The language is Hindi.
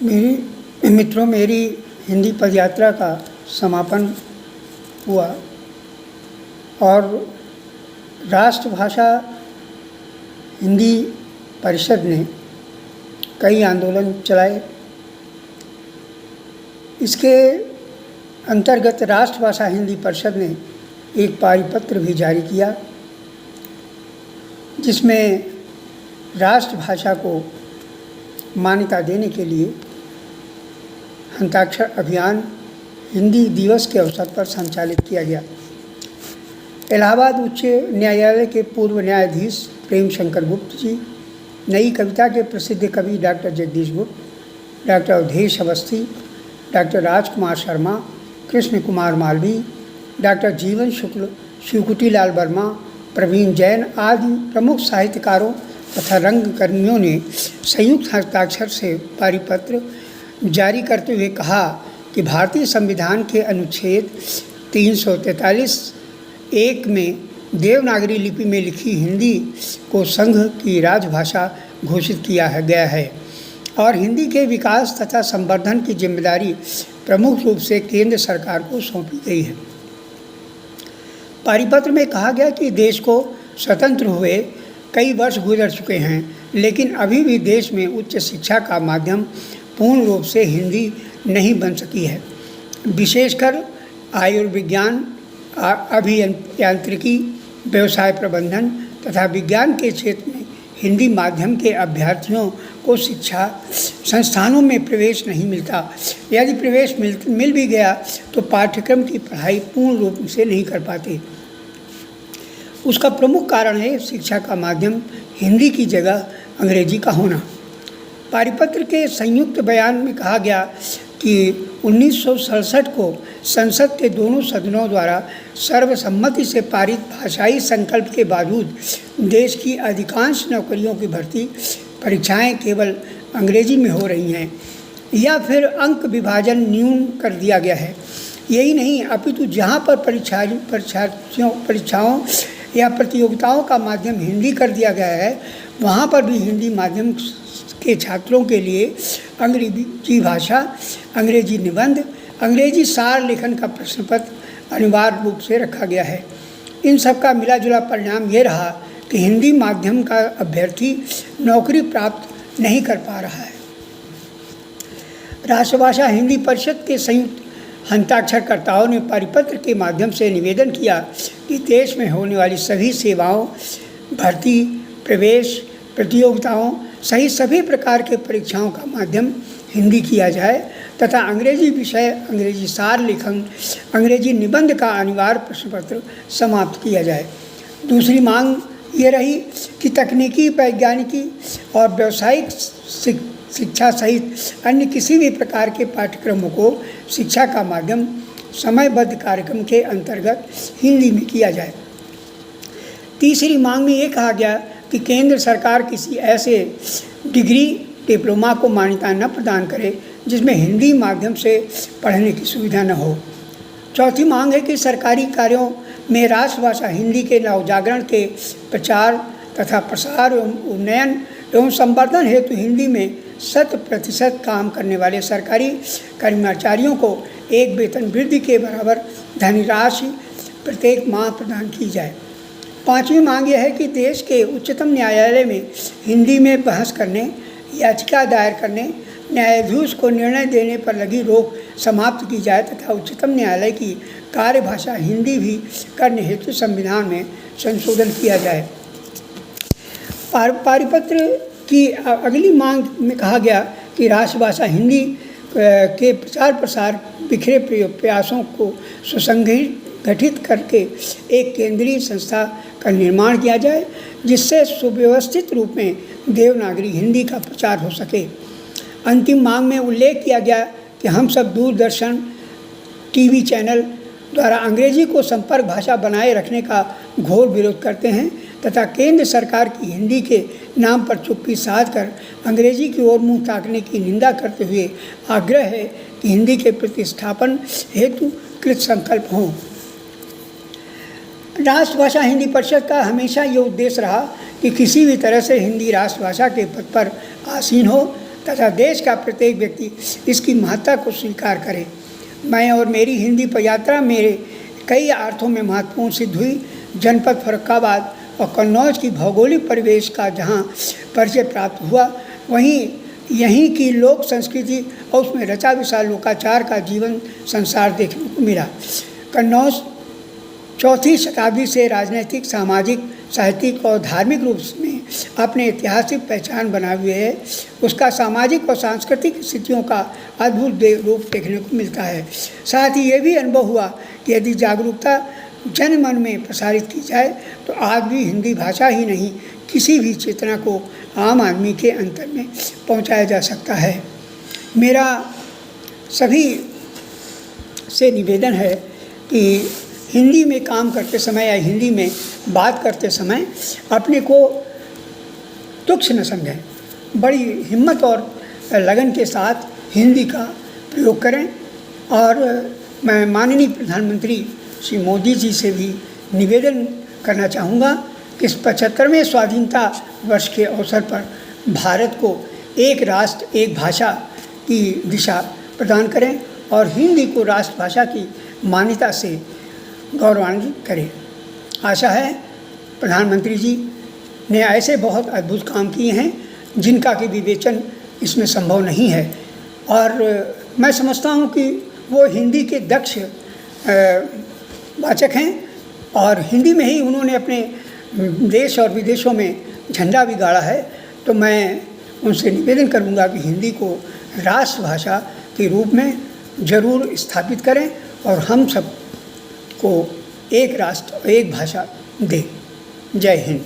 मेरी मित्रों, मेरी हिंदी पदयात्रा का समापन हुआ और राष्ट्रभाषा हिंदी परिषद ने कई आंदोलन चलाए। इसके अंतर्गत राष्ट्रभाषा हिंदी परिषद ने एक पारिपत्र भी जारी किया, जिसमें राष्ट्रभाषा को मान्यता देने के लिए हस्ताक्षर अभियान हिंदी दिवस के अवसर पर संचालित किया गया। इलाहाबाद उच्च न्यायालय के पूर्व न्यायाधीश प्रेम शंकर गुप्त जी, नई कविता के प्रसिद्ध कवि डॉक्टर जगदीश गुप्त, doctor Awadhesh Awasthi, doctor Rajkumar Sharma, Krishna Kumar Malviya, doctor जीवन शुक्ल, शिवकुटी लाल वर्मा, प्रवीण जैन आदि प्रमुख साहित्यकारों तथा रंगकर्मियों ने संयुक्त हस्ताक्षर से पारिपत्र जारी करते हुए कहा कि भारतीय संविधान के अनुच्छेद 343(1) में देवनागरी लिपि में लिखी हिंदी को संघ की राजभाषा घोषित किया गया है और हिंदी के विकास तथा संवर्धन की जिम्मेदारी प्रमुख रूप से केंद्र सरकार को सौंपी गई है। पारिपत्र में कहा गया कि देश को स्वतंत्र हुए कई वर्ष गुजर चुके हैं, लेकिन अभी भी देश में उच्च शिक्षा का माध्यम पूर्ण रूप से हिंदी नहीं बन सकी है। विशेषकर आयुर्विज्ञान, अभियांत्रिकी, व्यवसाय प्रबंधन तथा विज्ञान के क्षेत्र में हिंदी माध्यम के अभ्यर्थियों को शिक्षा संस्थानों में प्रवेश नहीं मिलता। यदि प्रवेश मिल भी गया तो पाठ्यक्रम की पढ़ाई पूर्ण रूप से नहीं कर पाते। उसका प्रमुख कारण है शिक्षा का माध्यम हिंदी की जगह अंग्रेजी का होना। पारिपत्र के संयुक्त बयान में कहा गया कि 1967 को संसद के दोनों सदनों द्वारा सर्वसम्मति से पारित भाषाई संकल्प के बावजूद देश की अधिकांश नौकरियों की भर्ती परीक्षाएं केवल अंग्रेजी में हो रही हैं या फिर अंक विभाजन न्यून कर दिया गया है। यही नहीं, अपितु जहां पर परीक्षाओं या प्रतियोगिताओं का माध्यम हिंदी कर दिया गया है, वहाँ पर भी हिंदी माध्यम के छात्रों के लिए अंग्रेजी भाषा, अंग्रेजी निबंध, अंग्रेजी सार लेखन का प्रश्न पत्र अनिवार्य रूप से रखा गया है। इन सब का मिला जुला परिणाम ये रहा कि हिंदी माध्यम का अभ्यर्थी नौकरी प्राप्त नहीं कर पा रहा है। राष्ट्रभाषा हिंदी परिषद के संयुक्त हस्ताक्षरकर्ताओं ने पारिपत्र के माध्यम से निवेदन किया कि देश में होने वाली सभी सेवाओं, भर्ती, प्रवेश प्रतियोगिताओं सहित सभी प्रकार के परीक्षाओं का माध्यम हिंदी किया जाए तथा अंग्रेजी विषय, अंग्रेजी सार लेखन, अंग्रेजी निबंध का अनिवार्य प्रश्न पत्र समाप्त किया जाए। दूसरी मांग ये रही कि तकनीकी, वैज्ञानिकी और व्यावसायिक शिक्षा सहित अन्य किसी भी प्रकार के पाठ्यक्रमों को शिक्षा का माध्यम समयबद्ध कार्यक्रम के अंतर्गत हिंदी में किया जाए। तीसरी मांग में ये कहा गया कि केंद्र सरकार किसी ऐसे डिग्री, डिप्लोमा को मान्यता न प्रदान करे जिसमें हिंदी माध्यम से पढ़ने की सुविधा न हो। चौथी मांग है कि सरकारी कार्यों में राष्ट्रभाषा हिंदी के नवजागरण के प्रचार तथा प्रसार एवं उन्नयन एवं संवर्धन हेतु हिंदी में 100% काम करने वाले सरकारी कर्मचारियों को एक वेतन वृद्धि के बराबर धनराशि प्रत्येक माह प्रदान की जाए। पांचवी मांग यह है कि देश के उच्चतम न्यायालय में हिंदी में बहस करने, याचिका दायर करने, न्यायाधीश को निर्णय देने पर लगी रोक समाप्त की जाए तथा उच्चतम न्यायालय की कार्यभाषा हिंदी भी करने हेतु संविधान में संशोधन किया जाए। पारिपत्र की अगली मांग में कहा गया कि राष्ट्रभाषा हिंदी के प्रचार प्रसार बिखरे प्रयासों को सुसंगठित करके एक केंद्रीय संस्था का निर्माण किया जाए, जिससे सुव्यवस्थित रूप में देवनागरी हिंदी का प्रचार हो सके। अंतिम मांग में उल्लेख किया गया कि हम सब दूरदर्शन, टीवी चैनल द्वारा अंग्रेजी को संपर्क भाषा बनाए रखने का घोर विरोध करते हैं तथा केंद्र सरकार की हिंदी के नाम पर चुप्पी साध कर अंग्रेजी की ओर मुंह ताकने की निंदा करते हुए आग्रह है कि हिंदी के प्रतिष्ठापन हेतु कृत संकल्प हों। राष्ट्रभाषा हिंदी परिषद का हमेशा ये उद्देश्य रहा कि किसी भी तरह से हिंदी राष्ट्रभाषा के पद पर आसीन हो तथा देश का प्रत्येक व्यक्ति इसकी महत्ता को स्वीकार करे। मैं और मेरी हिंदी पदयात्रा मेरे कई अर्थों में महत्वपूर्ण सिद्ध हुई। जनपद फर्रुखाबाद और कन्नौज की भौगोलिक परिवेश का जहाँ परिचय प्राप्त हुआ, वहीं यहीं की लोक संस्कृति और उसमें रचा विशाल लोकाचार का जीवन संसार देखने को मिला। कन्नौज 4वीं शताब्दी से राजनीतिक, सामाजिक, साहित्यिक और धार्मिक रूप में अपने ऐतिहासिक पहचान बनाए हुए है। उसका सामाजिक और सांस्कृतिक स्थितियों का अद्भुत रूप देखने को मिलता है। साथ ही ये भी अनुभव हुआ कि यदि जागरूकता जन मन में प्रसारित की जाए तो आज भी हिंदी भाषा ही नहीं, किसी भी चेतना को आम आदमी के अंतर में पहुंचाया जा सकता है। मेरा सभी से निवेदन है कि हिंदी में काम करते समय या हिंदी में बात करते समय अपने को तुच्छ न समझें, बड़ी हिम्मत और लगन के साथ हिंदी का प्रयोग करें। और मैं माननीय प्रधानमंत्री श्री मोदी जी से भी निवेदन करना चाहूँगा कि इस 75वें स्वाधीनता वर्ष के अवसर पर भारत को एक राष्ट्र एक भाषा की दिशा प्रदान करें और हिंदी को राष्ट्रभाषा की मान्यता से गौरवान्वित करें। आशा है प्रधानमंत्री जी ने ऐसे बहुत अद्भुत काम किए हैं जिनका कि विवेचन इसमें संभव नहीं है। और मैं समझता हूँ कि वो हिंदी के दक्ष वाचक हैं और हिंदी में ही उन्होंने अपने देश और विदेशों में झंडा भी गाड़ा है। तो मैं उनसे निवेदन करूंगा कि हिंदी को राष्ट्रभाषा के रूप में ज़रूर स्थापित करें और हम सब को एक राष्ट्र एक भाषा दें। जय हिंद।